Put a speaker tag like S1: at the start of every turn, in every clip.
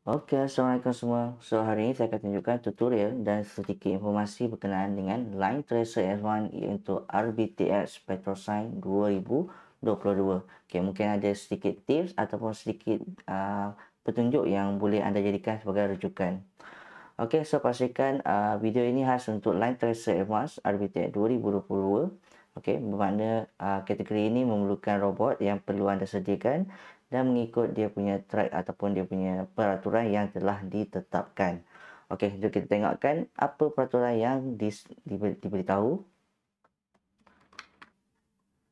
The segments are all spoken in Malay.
S1: Oke, Assalamualaikum semua. So, hari ini saya akan tunjukkan tutorial dan sedikit informasi berkenaan dengan Line Tracer S1 iaitu RBTX Petrosign 2022. Okay, mungkin ada sedikit tips ataupun sedikit petunjuk yang boleh anda jadikan sebagai rujukan. Okey, so pastikan video ini khas untuk Line Tracer Advanced RBTX 2022. Okey, bermakna kategori ini memerlukan robot yang perlu anda sediakan dan mengikut dia punya track ataupun dia punya peraturan yang telah ditetapkan. Okey, jom kita tengokkan apa peraturan yang diberitahu.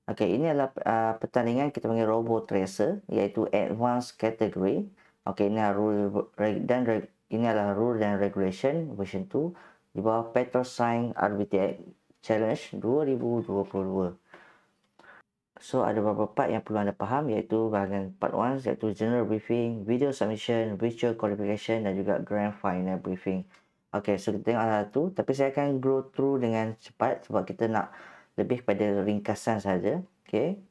S1: Okey, ini adalah pertandingan kita panggil Robot Tracer iaitu Advanced Category. Okey, ini adalah ini adalah rule dan regulation version 2 di bawah Petrosign RBTX Challenge 2022. So, ada beberapa part yang perlu anda faham iaitu bahagian part 1 iaitu general briefing, video submission, virtual qualification dan juga grand final briefing. Okey, so kita tengok satu, tapi saya akan go through dengan cepat sebab kita nak lebih pada ringkasan saja. Okey.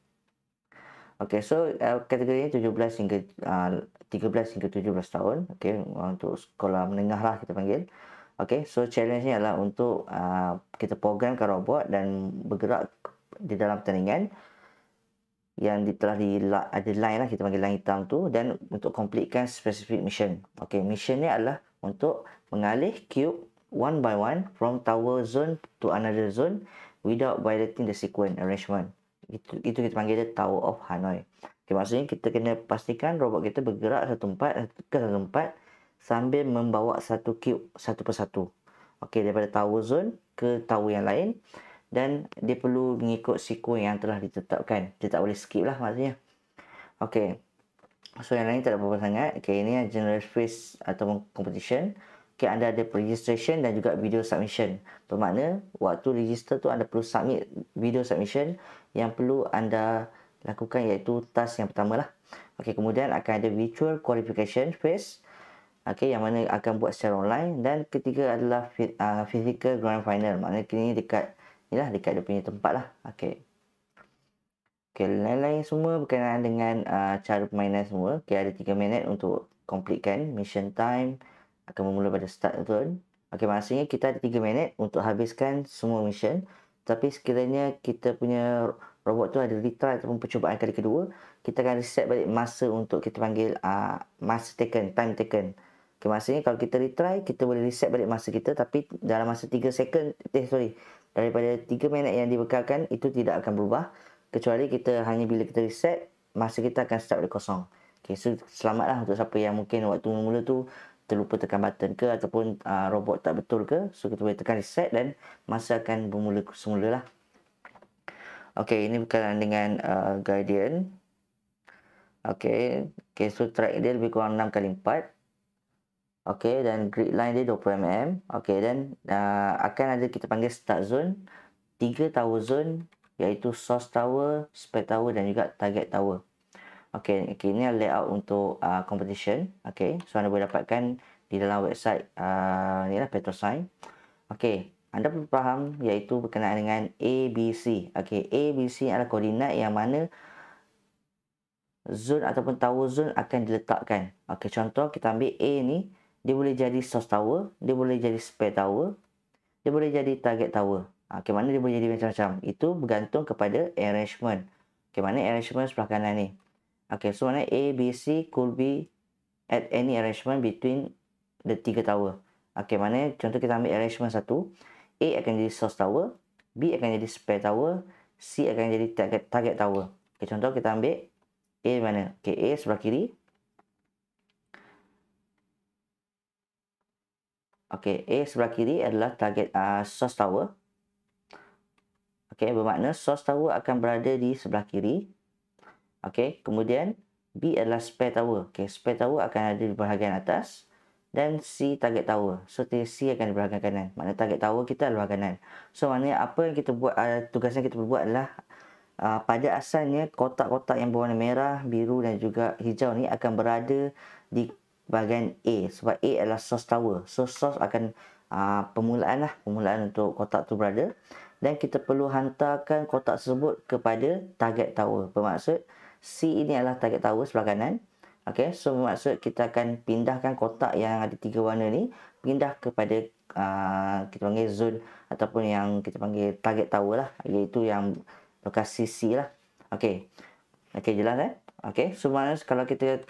S1: Okey, so kategori ini 17 hingga 13 hingga 17 tahun. Okey, untuk sekolah menengah lah kita panggil. Okey, so challenge ni adalah untuk kita programkan robot dan bergerak di dalam pertandingan yang telah ada line lah, kita panggil line hitam tu, dan untuk completekan specific mission. Okey, mission ni adalah untuk mengalih cube one by one from tower zone to another zone without violating the sequence arrangement. Itu kita panggil dia Tower of Hanoi. Okay, maksudnya kita kena pastikan robot kita bergerak satu tempat sambil membawa satu cube satu persatu. Okey, daripada tower zone ke tower yang lain, dan dia perlu mengikut sequence yang telah ditetapkan. Dia tak boleh skip lah maksudnya. Okey. So yang lain tak ada apa-apa sangat. Okey, ini yang general phase ataupun competition. Okey, anda ada registration dan juga video submission. Bermakna waktu register tu anda perlu submit video submission yang perlu anda lakukan iaitu task yang pertama lah. Okey, kemudian akan ada virtual qualification phase. Okey, yang mana akan buat secara online, dan ketiga adalah physical grand final. Maknanya kini dekat dekat dia punya tempat lah. Okey. Okey, lain-lain semua berkenaan dengan cara permainan semua. Okey, ada 3 minit untuk completekan mission time. Akan bermula pada start zone. Okey, maksudnya kita ada 3 minit untuk habiskan semua mission. Tapi sekiranya kita punya robot tu ada retry ataupun percubaan kali kedua, kita akan reset balik masa untuk kita panggil masa taken, time taken. Okey, maksudnya kalau kita retry, kita boleh reset balik masa kita, tapi dalam masa 3 second, daripada 3 minit yang dibekalkan, itu tidak akan berubah. Kecuali kita hanya bila kita reset, masa kita akan start dari kosong. Okay, so selamatlah untuk siapa yang mungkin waktu mula tu terlupa tekan button ke ataupun robot tak betul ke. So kita boleh tekan reset dan masa akan bermula semula lah. Okay, ini berkenaan dengan Guardian. Okay, so track dia lebih kurang 6 kali 4. Okay, dan grid line dia 20 mm. Okay, dan akan ada kita panggil start zone, 3 tower zone iaitu source tower, spec tower dan juga target tower. Okey, ini layout untuk competition. Okey, so anda boleh dapatkan di dalam website ni lah Petrosign. Okey, anda perlu faham iaitu berkenaan dengan ABC. Okey, ABC adalah koordinat yang mana zone ataupun tower zone akan diletakkan. Okey, contoh kita ambil A ni, dia boleh jadi source tower, dia boleh jadi spec tower, dia boleh jadi target tower. Okey, mana dia boleh jadi macam-macam. Itu bergantung kepada arrangement. Okey, mana arrangement sebelah kanan ni. Okey, so mana A, B, C could be at any arrangement between the 3 tower. Okey, mana contoh kita ambil arrangement 1. A akan jadi source tower, B akan jadi spare tower, C akan jadi target tower. Okey, contoh kita ambil A mana? Okey, A sebelah kiri. Okey, A sebelah kiri adalah target source tower. Okey, bermakna source tower akan berada di sebelah kiri. Okey, kemudian B adalah spare tower. Okey, spare tower akan ada di bahagian atas, dan C target tower. So C akan di bahagian kanan. Maknanya target tower kita adalah kanan. So maknanya apa yang kita buat, tugas yang kita buat adalah pada asalnya kotak-kotak yang berwarna merah, biru dan juga hijau ni akan berada di bahagian A, sebab A adalah source tower. So source akan permulaan untuk kotak tu berada, dan kita perlu hantarkan kotak tersebut kepada target tower. Bermaksud C ini adalah target tower sebelah kanan, Okey, so bermaksud kita akan pindahkan kotak yang ada 3 warna ni, pindah kepada kita panggil zone ataupun yang kita panggil target tower lah, iaitu yang lokasi C lah. Okey. Okey, jelas Okey, so maknanya kalau kita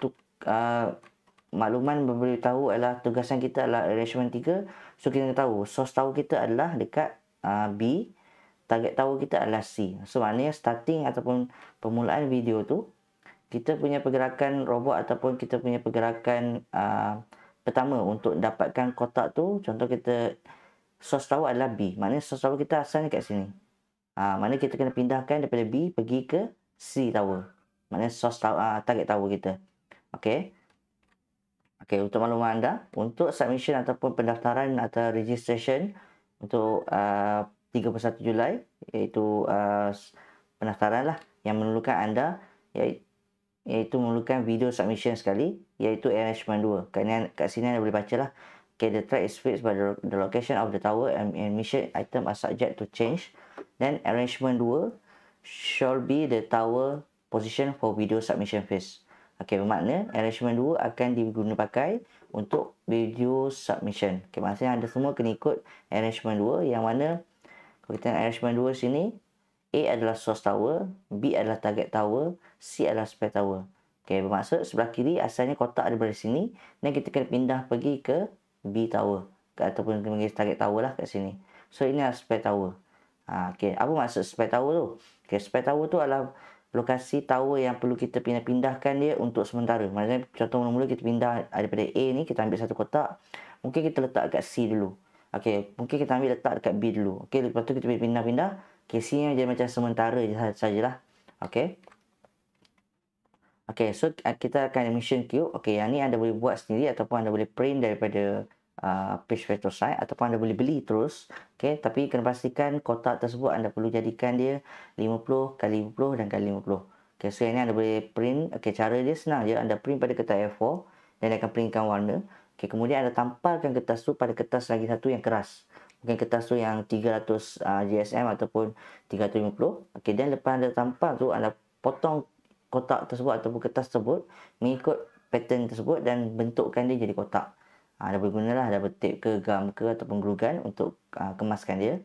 S1: makluman memberitahu adalah tugasan kita adalah arrangement 3, so kita tahu source tower kita adalah dekat B, target tower kita adalah C. So maknanya starting ataupun permulaan video tu, kita punya pergerakan robot ataupun kita punya pergerakan pertama untuk dapatkan kotak tu, contoh kita source tower adalah B. Maknanya source tower kita asalnya kat sini. Maknanya kita kena pindahkan daripada B pergi ke C tower. Maknanya source tower, target tower kita. Okey. Okey, untuk makluman anda, untuk submission ataupun pendaftaran atau registration untuk 31 Julai, iaitu pendaftaran lah yang memerlukan anda, iaitu memerlukan video submission sekali, iaitu arrangement 2. Kat sini anda boleh baca lah. Okay, the track is fixed by the location of the tower and mission item are subject to change. Then arrangement 2 shall be the tower position for video submission phase. Okay, bermakna arrangement 2 akan diguna pakai untuk video submission. Okay, maksudnya anda semua kena ikut arrangement 2 yang mana kalau kita tengok arrangement 2 sini, A adalah source tower, B adalah target tower, C adalah spare tower. Okay, bermaksud sebelah kiri asalnya kotak ada dari sini dan kita kena pindah pergi ke B tower ataupun kita panggil target tower lah kat sini. So ini adalah spare tower. Okay, apa maksud spare tower tu? Okay, spare tower tu adalah lokasi tower yang perlu kita pindah-pindahkan dia untuk sementara. Maksudnya contoh mula-mula kita pindah daripada A ni, kita ambil satu kotak, mungkin kita letak kat C dulu. Okay, mungkin kita ambil letak dekat B dulu. Okay, lepas tu kita pindah-pindah. Okay, C ni jadi macam sementara sajalah. Okay. Okay, so kita akan mission queue. Okay, yang ni anda boleh buat sendiri ataupun anda boleh print daripada page vector site ataupun anda boleh beli terus. Okay, tapi kena pastikan kotak tersebut anda perlu jadikan dia 50 kali 50 dan kali 50. Okay, so yang ni anda boleh print. Okay, cara dia senang je. Anda print pada kertas A4 dan dia akan printkan warna. Okay, kemudian anda tampalkan kertas tu pada kertas lagi satu yang keras. Mungkin kertas tu yang 300 GSM ataupun 350. Okay, dan lepas anda tampal tu, anda potong kotak tersebut ataupun kertas tersebut mengikut pattern tersebut dan bentukkan dia jadi kotak. Anda boleh gunalah double tape ke gum ke ataupun glue gun untuk kemaskan dia.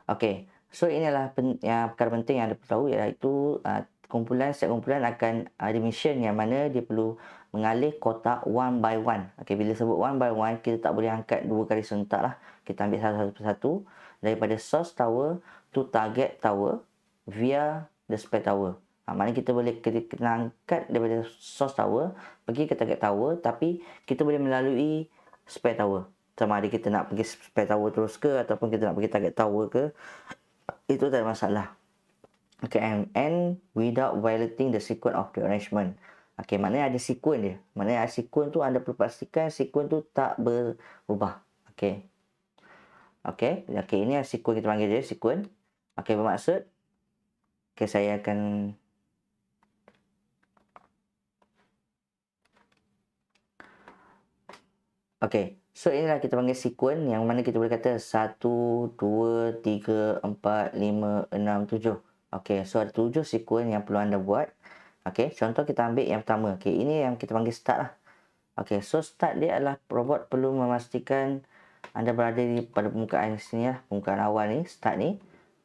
S1: Okey, so inilah yang perkara penting yang anda perlu tahu, iaitu setiap kumpulan akan ada mission yang mana dia perlu mengalih kotak one by one. Okey, bila sebut one by one, kita tak boleh angkat dua kali serentak lah. Kita ambil satu persatu daripada source tower to target tower via the spare tower. Maknanya kita boleh kena angkat daripada source tower pergi ke target tower, tapi kita boleh melalui spare tower. Sama ada kita nak pergi spare tower terus ke ataupun kita nak pergi target tower ke, itu tak ada masalah. Okay, and without violating the sequence of the arrangement. Okay, maknanya ada sequence dia. Maknanya ada sequence tu anda perlu pastikan sequence tu tak berubah. Okay. Okay, ini sequence kita panggil dia sequence. Okay, bermaksud saya akan so inilah kita panggil sequence yang mana kita boleh kata 1, 2, 3, 4, 5, 6, 7. So ada 7 sequence yang perlu anda buat. Contoh kita ambil yang pertama. Ini yang kita panggil start lah. So start dia adalah robot perlu memastikan anda berada pada permukaan sini lah, permukaan awal ni, start ni.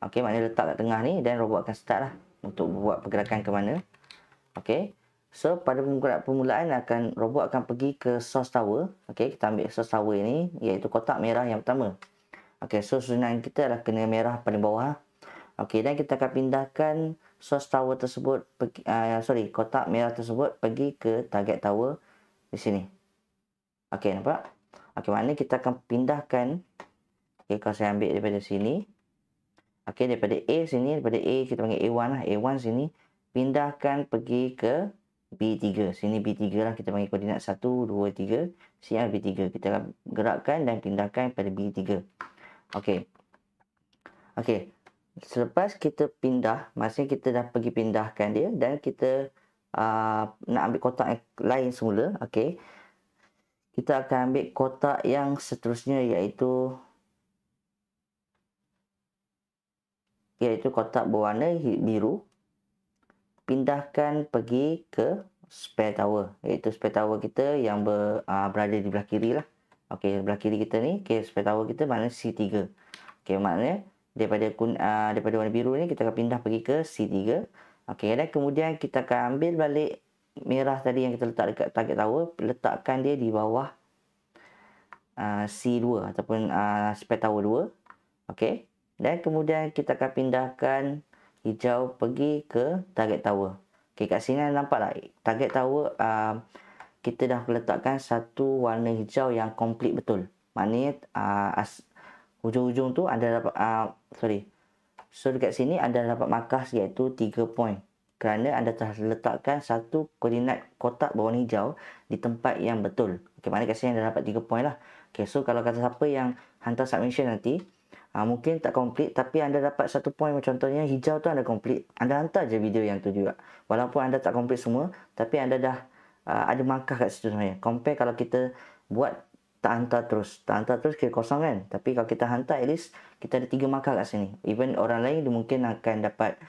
S1: Maknanya letak kat tengah ni dan robot akan start lah untuk buat pergerakan ke mana. So pada permulaan robot akan pergi ke source tower. Kita ambil source tower ini, iaitu kotak merah yang pertama. So susunan kita adalah kena merah paling bawah. Dan kita akan pindahkan source tower tersebut kotak merah tersebut pergi ke target tower di sini. Nampak? Maknanya kita akan pindahkan. Kalau saya ambil daripada sini, daripada A sini, daripada A kita panggil A1 lah. A1 sini, pindahkan pergi ke B3. Sini B3 lah, kita panggil koordinat 1, 2, 3. Sini B3. Kita akan gerakkan dan pindahkan pada B3. Selepas kita pindah, maksudnya kita dah pergi pindahkan dia dan kita nak ambil kotak yang lain semula. Kita akan ambil kotak yang seterusnya, iaitu kotak berwarna biru. pindahkan pergi ke spare tower, iaitu spare tower kita yang berada di belah kiri lah. Okey, belah kiri kita ni, spare tower kita maknanya C3. Okey, maknanya daripada warna biru ni kita akan pindah pergi ke C3. Okey, dan kemudian kita akan ambil balik merah tadi yang kita letak dekat target tower, letakkan dia di bawah C2 ataupun spare tower 2. Okey, dan kemudian kita akan pindahkan hijau pergi ke target tower. Okey, kat sini nampak tak target tower kita dah letakkan satu warna hijau yang komplit betul. Maknanya hujung-hujung tu anda dapat so dekat sini anda dapat markah iaitu 3 point kerana anda telah letakkan satu koordinat kotak berwarna hijau di tempat yang betul. Okey, maknanya kat sini anda dapat 3 point lah. Okey, so kalau kata siapa yang hantar submission nanti mungkin tak komplit tapi anda dapat 1 point, contohnya hijau tu anda komplit, anda hantar je video yang tu juga. Walaupun anda tak komplit semua tapi anda dah ada markah kat situ sebenarnya. Compare kalau kita buat tak hantar terus kira kosong kan. Tapi kalau kita hantar at least kita ada 3 markah kat sini. Even orang lain dia mungkin akan dapat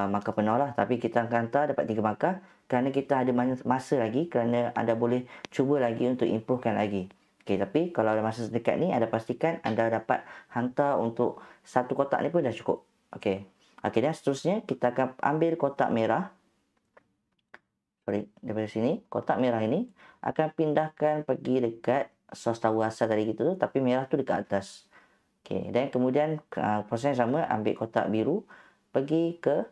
S1: markah penuh lah, tapi kita akan hantar dapat 3 markah kerana kita ada masa lagi, kerana anda boleh cuba lagi untuk improvekan lagi. Okey, tapi kalau ada masa sedekat ni anda pastikan anda dapat hantar untuk satu kotak ni pun dah cukup. Okey. Okey, dan seterusnya kita akan ambil kotak merah. Daripada sini kotak merah ini akan pindahkan pergi dekat source tower asal tadi kita tu, tapi merah tu dekat atas. Okey, dan kemudian proses yang sama, ambil kotak biru pergi ke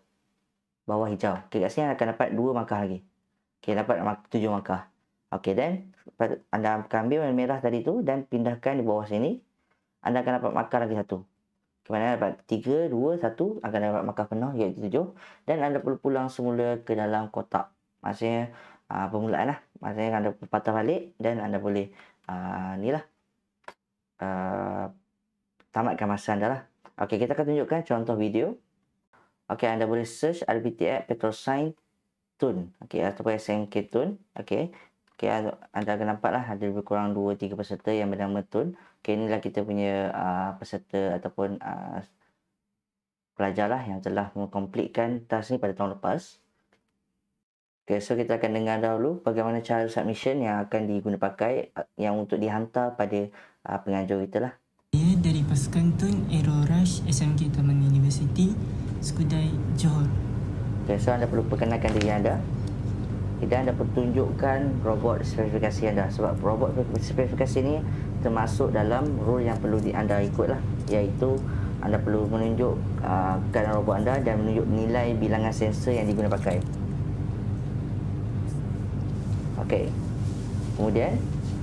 S1: bawah hijau. Okey, kat sini akan dapat 2 markah lagi. Okey, dapat 7 markah. Okey, dan anda akan ambil yang merah tadi tu dan pindahkan di bawah sini. Anda akan dapat markah lagi 1. Ke mana dapat 3, 2, 1 akan dapat markah penuh iaitu 7. Dan anda perlu pulang semula ke dalam kotak. Maksudnya permulaan lah. Maksudnya anda patah balik dan anda boleh tamatkan masa anda lah. Okey, kita akan tunjukkan contoh video. Okey, anda boleh search RBTX Petrosign Tune. Okey, ataupun SMK Tune. Okey. Okey, anda akan nampak lah ada lebih kurang 2-3 peserta yang bernama Tune. Okey, inilah kita punya peserta ataupun pelajar lah yang telah mengkomplitkan task ni pada tahun lepas. Okey, so kita akan dengar dahulu bagaimana cara submission yang akan diguna pakai yang untuk dihantar pada pengajar kita lah.
S2: Saya dari pasukan Tun Aero Rush SMK Taman University, Skudai, Johor.
S1: Okay, so anda perlu perkenalkan diri anda dan anda perlu tunjukkan robot spesifikasi anda, sebab robot spesifikasi ni termasuk dalam rule yang perlu anda ikut lah, iaitu anda perlu menunjuk keadaan robot anda dan menunjuk nilai bilangan sensor yang diguna pakai. Okey, kemudian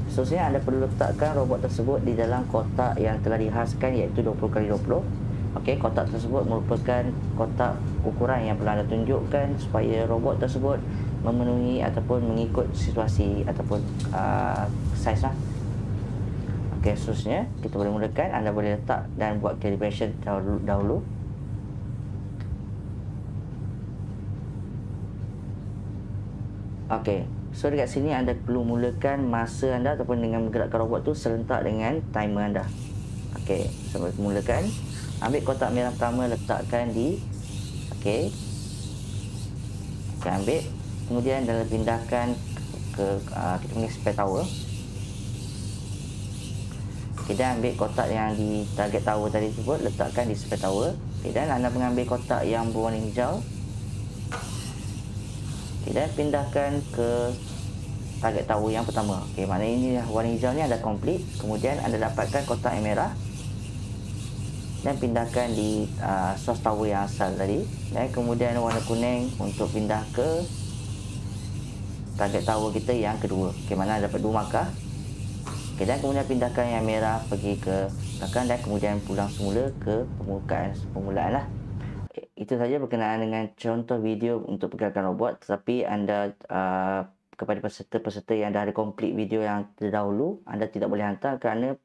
S1: seterusnya anda perlu letakkan robot tersebut di dalam kotak yang telah dihaskan, iaitu 20x20. Okey, kotak tersebut merupakan kotak ukuran yang perlu anda tunjukkan supaya robot tersebut memenuhi ataupun mengikut situasi ataupun saiz lah. Okey, seterusnya kita boleh mulakan. Anda boleh letak dan buat calibration dahulu. Okey, so dekat sini anda perlu mulakan masa anda ataupun dengan menggerakkan robot tu serentak dengan timer anda. Okey, sampai mulakan. Ambil kotak merah pertama, letakkan di okey. Okey, ambil. Kemudian anda pindahkan ke kita panggil spare tower. Okey, dan ambil kotak yang di target tower tadi tersebut, letakkan di spare tower. Okey, dan anda mengambil kotak yang berwarna hijau. Okay, dan pindahkan ke target tower yang pertama. Okey, maknanya ini warna hijau ni anda komplit. Kemudian anda dapatkan kotak yang merah dan pindahkan di source tower yang asal tadi. Dan kemudian warna kuning untuk pindah ke target tower kita yang kedua. Okey, mana dapat 2 markah. Okey, dan kemudian pindahkan yang merah pergi ke belakang dan kemudian pulang semula ke permulaan lah. Itu saja berkenaan dengan contoh video untuk pergerakan robot. Tetapi anda kepada peserta-peserta yang dah ada komplit video yang terdahulu, anda tidak boleh hantar kerana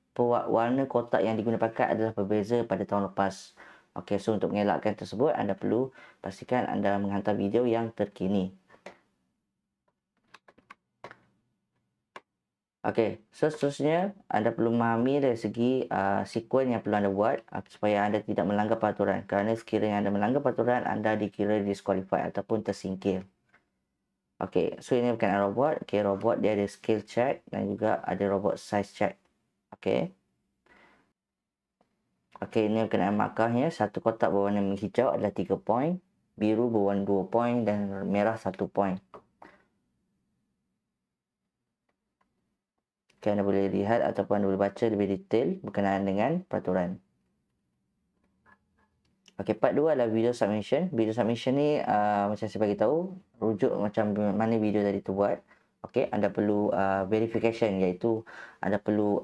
S1: warna kotak yang diguna pakai adalah berbeza pada tahun lepas. Okey, so untuk mengelakkan tersebut, anda perlu pastikan anda menghantar video yang terkini. Okey, so seterusnya anda perlu memahami dari segi sekuen yang perlu anda buat supaya anda tidak melanggar peraturan. Kerana sekiranya anda melanggar peraturan, anda dikira disqualified ataupun tersingkir. Okey, so ini berkenaan robot. Okey, robot dia ada skill check dan juga ada robot size check. Okey. Okey, ini berkenaan markahnya. Satu kotak berwarna hijau adalah 3 poin, biru berwarna 2 poin dan merah 1 poin. Okay, anda boleh lihat ataupun anda boleh baca lebih detail berkenaan dengan peraturan. Okey, part 2 adalah video submission. Video submission ni macam saya bagi tahu, rujuk macam mana video tadi tu buat. Okey, anda perlu verification, iaitu anda perlu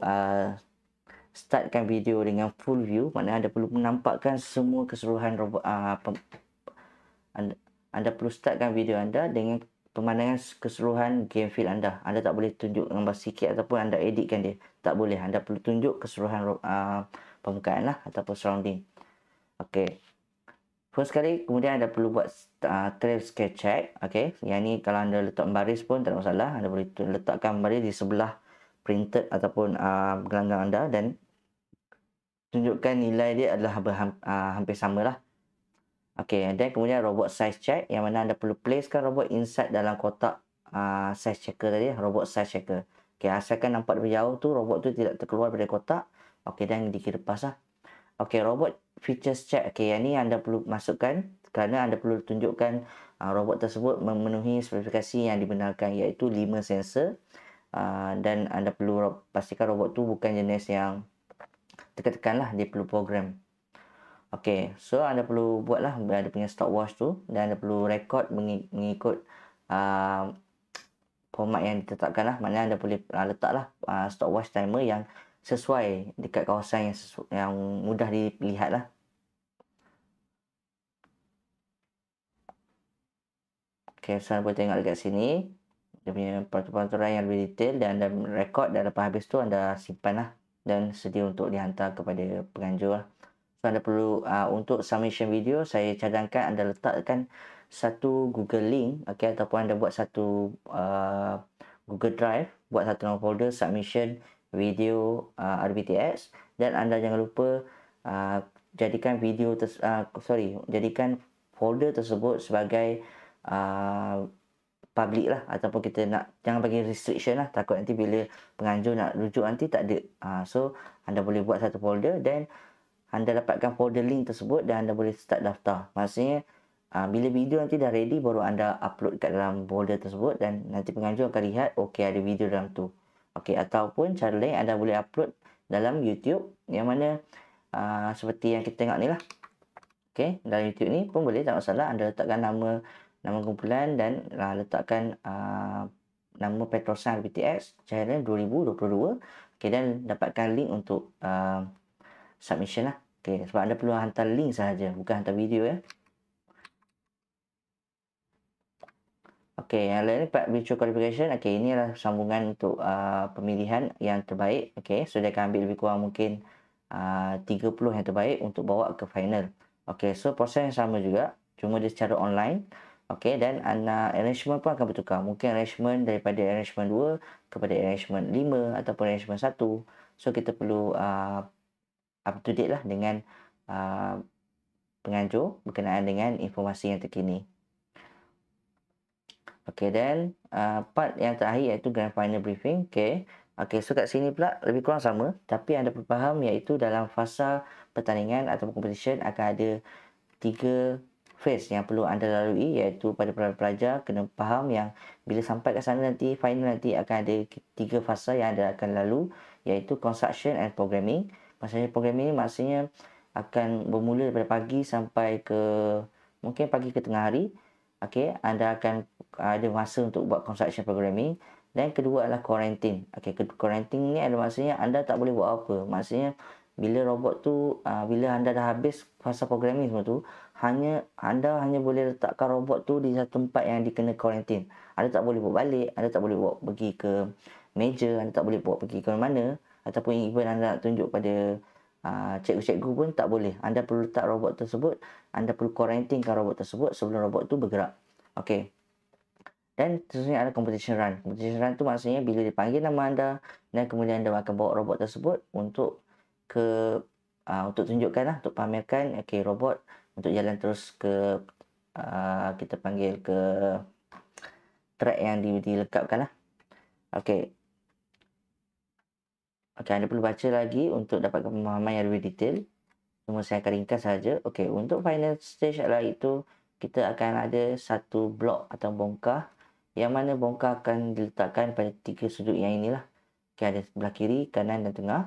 S1: startkan video dengan full view, maknanya anda perlu menampakkan semua keseluruhan robot anda perlu startkan video anda dengan pemandangan keseluruhan game field anda. Anda tak boleh tunjuk gambar sikit ataupun anda editkan dia. Tak boleh. Anda perlu tunjuk keseluruhan permukaan lah ataupun surrounding. Okey. First sekali, kemudian anda perlu buat trail scale check. Okey. Yang ni kalau anda letak baris pun tak ada masalah. Anda boleh letakkan baris di sebelah printed ataupun gelanggang anda dan tunjukkan nilai dia adalah hampir sama lah. Okey, dan kemudian robot size check yang mana anda perlu placekan robot inside dalam kotak size checker tadi, robot size checker. Okey, asalkan nampak dari jauh tu robot tu tidak terkeluar dari kotak. Okey, dan dikira pas lah. Okey, robot features check. Okey, yang ni anda perlu masukkan kerana anda perlu tunjukkan robot tersebut memenuhi spesifikasi yang dibenarkan, iaitu 5 sensor. Dan anda perlu pastikan robot tu bukan jenis yang tekan-tekan lah, dia perlu program. Okey, so anda perlu buatlah ada punya stopwatch tu dan anda perlu rekod mengikut format yang ditetapkan lah. Maknanya anda boleh letaklah stopwatch timer yang sesuai dekat kawasan yang mudah dilihat lah. Okey, so anda boleh tengok dekat sini dia punya peraturan-peraturan yang lebih detail dan anda rekod dan lepas habis tu anda simpan lah dan sedia untuk dihantar kepada penganjur lah. So, anda perlu untuk submission video, saya cadangkan anda letakkan satu Google link, okey, ataupun anda buat satu Google Drive, buat satu nama folder submission video RBTX dan anda jangan lupa jadikan jadikan folder tersebut sebagai public lah, ataupun kita jangan bagi restriction lah, takut nanti bila penganjur nak rujuk nanti tak ada. So anda boleh buat satu folder dan anda dapatkan folder link tersebut dan anda boleh start daftar. Maksudnya bila video nanti dah ready baru anda upload kat dalam folder tersebut dan nanti penganjur akan lihat okey ada video dalam tu. Okey, ataupun cara lain anda boleh upload dalam YouTube yang mana seperti yang kita tengok ni lah. Okey, dalam YouTube ni pun boleh, tak masalah. Anda letakkan nama kumpulan dan letakkan nama Petrosan RBTX challenge 2022. Okey, dan dapatkan link untuk submission lah. Okay, sebab anda perlu hantar link sahaja, bukan hantar video ya. Okay, yang lain part virtual qualification. Okay, ini adalah sambungan untuk pemilihan yang terbaik. Okay, so dia akan ambil lebih kurang mungkin 30 yang terbaik untuk bawa ke final. Okay, so proses yang sama juga, cuma dia secara online. Okay, dan arrangement pun akan bertukar. Mungkin arrangement daripada arrangement 2 kepada arrangement 5 ataupun arrangement 1. So kita perlu up to date lah dengan penganjur berkenaan dengan informasi yang terkini. Okey, dan part yang terakhir iaitu grand final briefing. Okey, so kat sini pula lebih kurang sama, tapi anda perlu faham iaitu dalam fasa pertandingan atau competition akan ada 3 phase yang perlu anda lalui, iaitu pada pelajar kena faham yang bila sampai kat sana nanti final nanti akan ada 3 fasa yang anda akan lalu, iaitu construction and programming. Maksudnya programming ni maksudnya akan bermula daripada pagi sampai ke mungkin pagi ke tengah hari. Okey, anda akan ada masa untuk buat construction programming. Dan kedua adalah quarantine. Okey, quarantine ni ada maksudnya anda tak boleh buat apa. Maksudnya bila robot tu bila anda dah habis fasa programming semua tu, anda hanya boleh letakkan robot tu di satu tempat yang dikena quarantine. Anda tak boleh bawa balik, anda tak boleh bawa pergi ke meja, anda tak boleh bawa pergi ke mana-mana, ataupun even anda nak tunjuk pada cikgu-cikgu pun tak boleh. Anda perlu letak robot tersebut, anda perlu quarantinekan robot tersebut sebelum robot tu bergerak. Okey. Dan seterusnya ada competition run. Competition run tu maksudnya bila dipanggil nama anda dan kemudian anda akan bawa robot tersebut untuk untuk tunjukkan lah, untuk pamerkan robot untuk jalan terus ke kita panggil ke track yang dilekapkan lah. Okey, anda perlu baca lagi untuk dapatkan pemahaman yang lebih detail. Cuma saya akan ringkas saja. Okey, untuk final stage adalah itu kita akan ada satu blok atau bongkah yang mana bongkah akan diletakkan pada 3 sudut yang inilah. Okey, ada sebelah kiri, kanan dan tengah.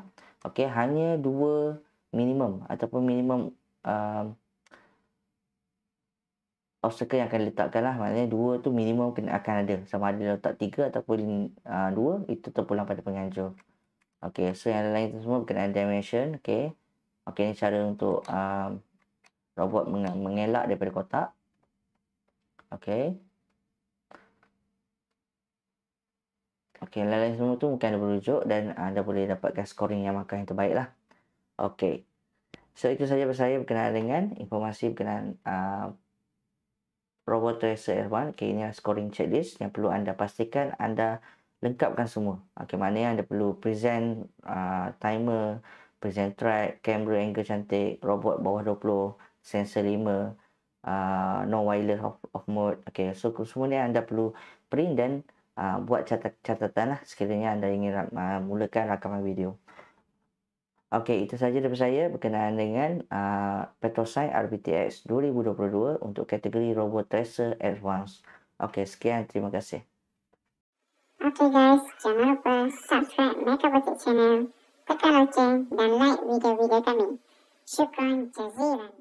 S1: Okey, hanya 2 minimum ataupun minimum obstacle yang akan diletakkan lah. Maknanya 2 tu minimum akan ada. Sama ada letak 3 ataupun 2, itu terpulang pada penganjur. Okey, so yang lain tu semua berkenaan dimension. Okey, ini cara untuk robot mengelak daripada kotak. Okey, yang lain semua tu mungkin anda berujuk dan anda boleh dapatkan scoring yang markah yang terbaik lah. Okey, so itu saja dari saya berkenaan dengan informasi berkenaan Robot Tracer R1. Okey, ini adalah scoring checklist yang perlu anda pastikan anda lengkapkan semua. Okey, maknanya anda perlu present timer, present track, camera angle cantik, robot bawah 20, sensor 5, no wireless off mode. Okey, so semua ni anda perlu print dan buat catatan lah sekiranya anda ingin mulakan rakaman video. Okey, itu saja daripada saya berkenaan dengan Petroscience RBTX 2022 untuk kategori Robot Tracer Advanced. Okey, sekian, terima kasih.
S3: Okay guys, jangan lupa subscribe Mechabotic Channel, tekan loceng dan like video-video kami. Syukran jazilan.